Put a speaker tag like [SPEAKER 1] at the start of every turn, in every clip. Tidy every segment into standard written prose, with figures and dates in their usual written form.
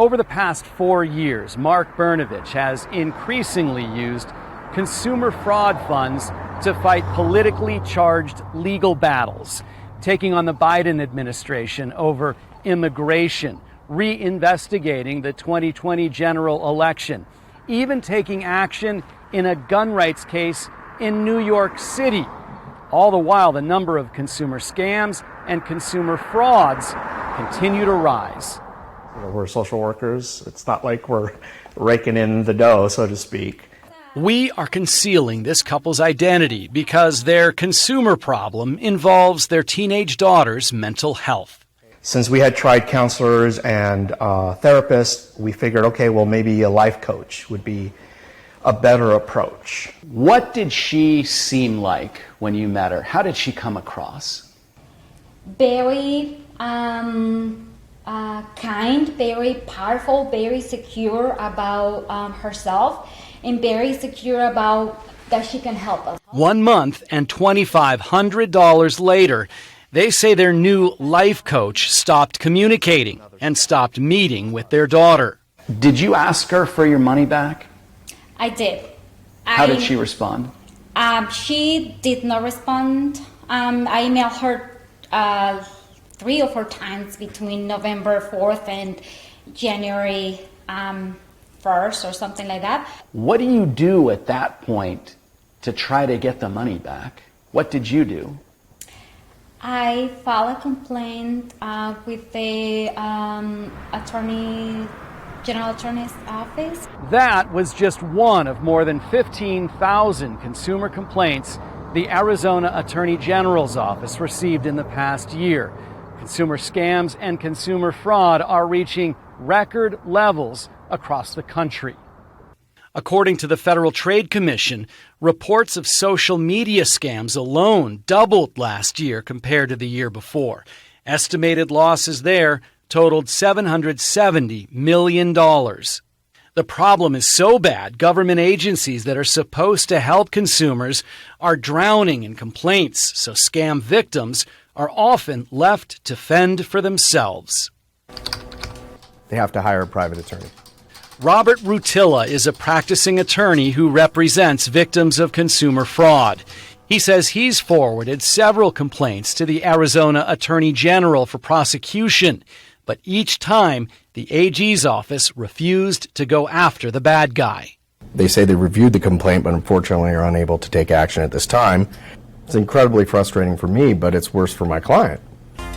[SPEAKER 1] Over the past 4 years, Mark Brnovich has increasingly used consumer fraud funds to fight politically charged legal battles, taking on the Biden administration over immigration, reinvestigating the 2020 general election, even taking action in a gun rights case in New York City. All the while, the number of consumer scams and consumer frauds continue to rise.
[SPEAKER 2] We're social workers. It's not like we're raking in the dough, so to speak.
[SPEAKER 1] We are concealing this couple's identity because their consumer problem involves their teenage daughter's mental health.
[SPEAKER 2] Since we had tried counselors and therapists, we figured, okay, well, maybe a life coach would be a better approach.
[SPEAKER 1] What did she seem like when you met her? How did she come across?
[SPEAKER 3] Very kind, very powerful, very secure about herself, and very secure about that she can help us.
[SPEAKER 1] 1 month and $2,500 later, they say their new life coach stopped communicating and stopped meeting with their daughter. Did you ask her for your money back?
[SPEAKER 3] I did.
[SPEAKER 1] How did she respond?
[SPEAKER 3] She did not respond. I emailed her 3 or 4 times between November 4th and January 1st or something like that.
[SPEAKER 1] What do you do at that point to try to get the money back? What did you do?
[SPEAKER 3] I filed a complaint with the General Attorney's Office.
[SPEAKER 1] That was just one of more than 15,000 consumer complaints the Arizona Attorney General's Office received in the past year. Consumer scams and consumer fraud are reaching record levels across the country. According to the Federal Trade Commission, reports of social media scams alone doubled last year compared to the year before. Estimated losses there totaled $770 million. The problem is so bad, government agencies that are supposed to help consumers are drowning in complaints, so scam victims are often left to fend for themselves.
[SPEAKER 4] They have to hire a private attorney.
[SPEAKER 1] Robert Rutilla is a practicing attorney who represents victims of consumer fraud. He says he's forwarded several complaints to the Arizona Attorney General for prosecution, but each time the AG's office refused to go after the bad guy.
[SPEAKER 4] They say they reviewed the complaint, but unfortunately are unable to take action at this time. It's incredibly frustrating for me, but it's worse for my client.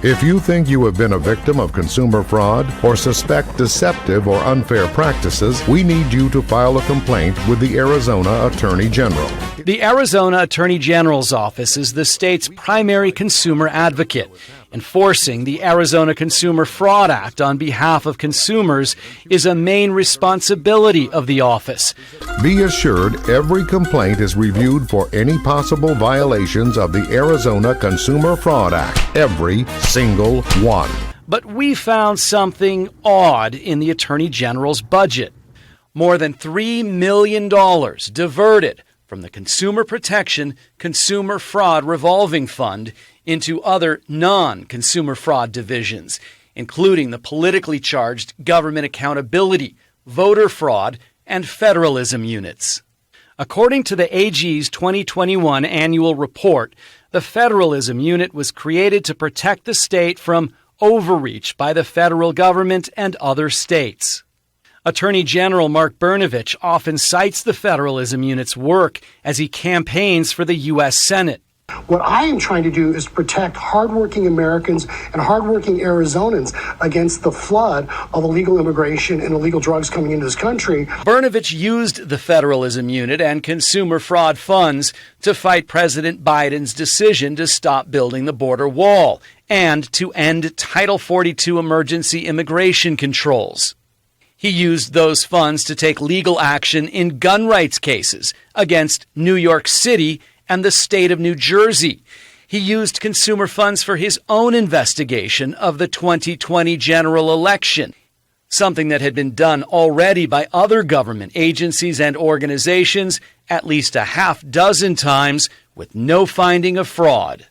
[SPEAKER 5] If you think you have been a victim of consumer fraud or suspect deceptive or unfair practices, we need you to file a complaint with the Arizona Attorney General.
[SPEAKER 1] The Arizona Attorney General's office is the state's primary consumer advocate. Enforcing the Arizona Consumer Fraud Act on behalf of consumers is a main responsibility of the office.
[SPEAKER 5] Be assured every complaint is reviewed for any possible violations of the Arizona Consumer Fraud Act. Every single one.
[SPEAKER 1] But we found something odd in the Attorney General's budget. More than $3 million diverted from the Consumer Protection Consumer Fraud Revolving Fund into other non-consumer fraud divisions, including the politically charged government accountability, voter fraud, and federalism units. According to the AG's 2021 annual report, the federalism unit was created to protect the state from overreach by the federal government and other states. Attorney General Mark Brnovich often cites the federalism unit's work as he campaigns for the U.S. Senate.
[SPEAKER 6] What I am trying to do is protect hardworking Americans and hardworking Arizonans against the flood of illegal immigration and illegal drugs coming into this country.
[SPEAKER 1] Brnovich used the federalism unit and consumer fraud funds to fight President Biden's decision to stop building the border wall and to end Title 42 emergency immigration controls. He used those funds to take legal action in gun rights cases against New York City and the state of New Jersey. He used consumer funds for his own investigation of the 2020 general election, something that had been done already by other government agencies and organizations at least a half dozen times with no finding of fraud.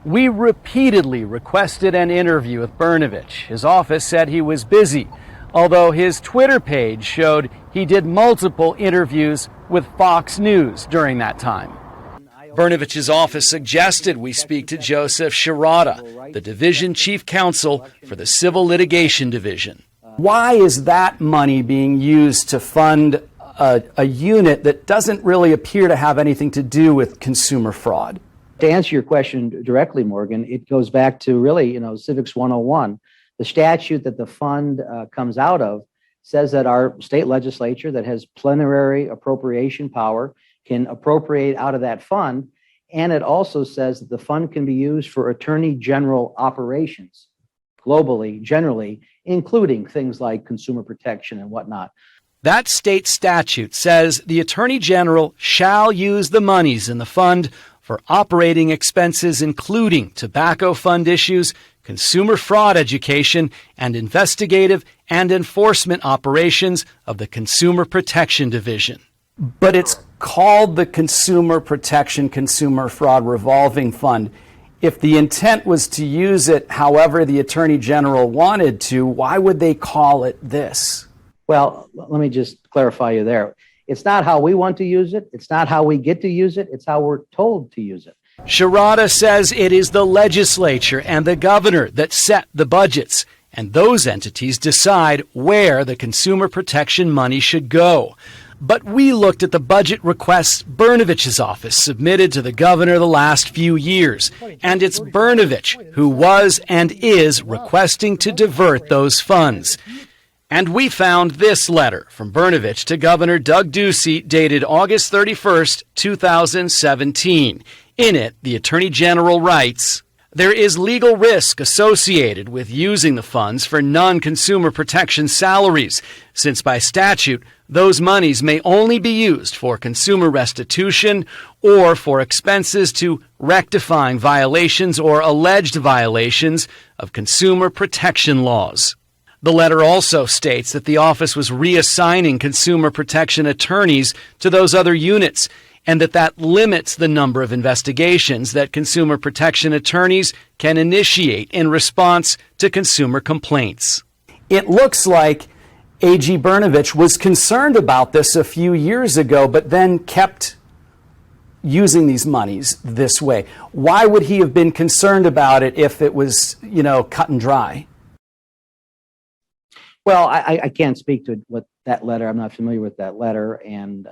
[SPEAKER 1] We repeatedly requested an interview with Brnovich. His office said he was busy. although his Twitter page showed he did multiple interviews with Fox News during that time. Brnovich's office suggested we speak to Joseph Shirata, the division chief counsel for the Civil Litigation Division. Why is that money being used to fund a unit that doesn't really appear to have anything to do with consumer fraud?
[SPEAKER 7] To answer your question directly, Morgan, it goes back to really, Civics 101. The statute that the fund comes out of says that our state legislature that has plenary appropriation power can appropriate out of that fund. And it also says that the fund can be used for attorney general operations globally, generally, including things like consumer protection and whatnot.
[SPEAKER 1] That state statute says the attorney general shall use the monies in the fund for operating expenses, including tobacco fund issues, consumer fraud education, and investigative and enforcement operations of the Consumer Protection Division. But it's called the Consumer Protection Consumer Fraud Revolving Fund. If the intent was to use it however the Attorney General wanted to, why would they call it this?
[SPEAKER 7] Well, let me just clarify you there. It's not how we want to use it. It's not how we get to use it. It's how we're told to use it.
[SPEAKER 1] Shirata says it is the legislature and the governor that set the budgets, and those entities decide where the consumer protection money should go. But we looked at the budget requests Brnovich's office submitted to the governor the last few years, and it's Brnovich who was and is requesting to divert those funds. And we found this letter from Brnovich to Governor Doug Ducey dated August 31st, 2017. In it, the Attorney General writes, "There is legal risk associated with using the funds for non-consumer protection salaries, since by statute, those monies may only be used for consumer restitution or for expenses to rectifying violations or alleged violations of consumer protection laws." The letter also states that the office was reassigning consumer protection attorneys to those other units, and that limits the number of investigations that consumer protection attorneys can initiate in response to consumer complaints. It looks like AG Brnovich was concerned about this a few years ago, but then kept using these monies this way. Why would he have been concerned about it if it was, cut and dry?
[SPEAKER 7] Well, I can't speak to what that letter. I'm not familiar with that letter and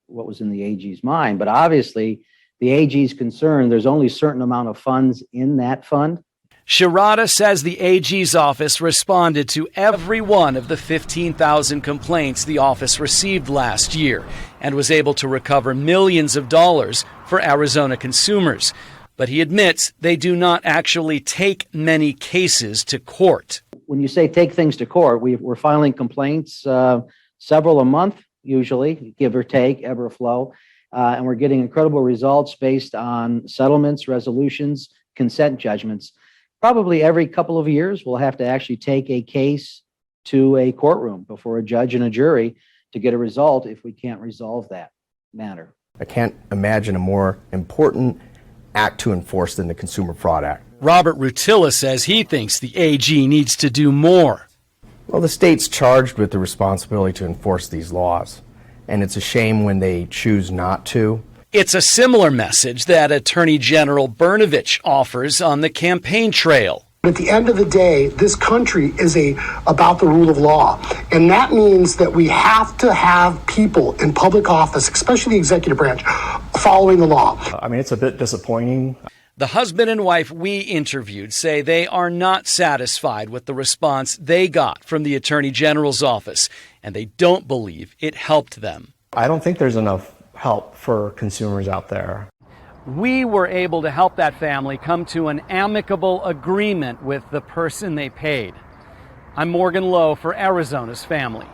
[SPEAKER 7] what was in the AG's mind. But obviously, the AG's concerned there's only a certain amount of funds in that fund.
[SPEAKER 1] Shirata says the AG's office responded to every one of the 15,000 complaints the office received last year and was able to recover millions of dollars for Arizona consumers. But he admits they do not actually take many cases to court.
[SPEAKER 7] When you say take things to court, we're filing complaints, several a month, usually, give or take, ebb or flow. And we're getting incredible results based on settlements, resolutions, consent judgments. Probably every couple of years, we'll have to actually take a case to a courtroom before a judge and a jury to get a result if we can't resolve that matter.
[SPEAKER 4] I can't imagine a more important act to enforce than the Consumer Fraud Act.
[SPEAKER 1] Robert Rutilla says he thinks the AG needs to do more.
[SPEAKER 4] Well, the state's charged with the responsibility to enforce these laws, and it's a shame when they choose not to.
[SPEAKER 1] It's a similar message that Attorney General Brnovich offers on the campaign trail.
[SPEAKER 6] At the end of the day, this country is about the rule of law. And that means that we have to have people in public office, especially the executive branch, following the law.
[SPEAKER 2] It's a bit disappointing.
[SPEAKER 1] The husband and wife we interviewed say they are not satisfied with the response they got from the Attorney General's office, and they don't believe it helped them.
[SPEAKER 2] I don't think there's enough help for consumers out there.
[SPEAKER 1] We were able to help that family come to an amicable agreement with the person they paid. I'm Morgan Lowe for Arizona's Family.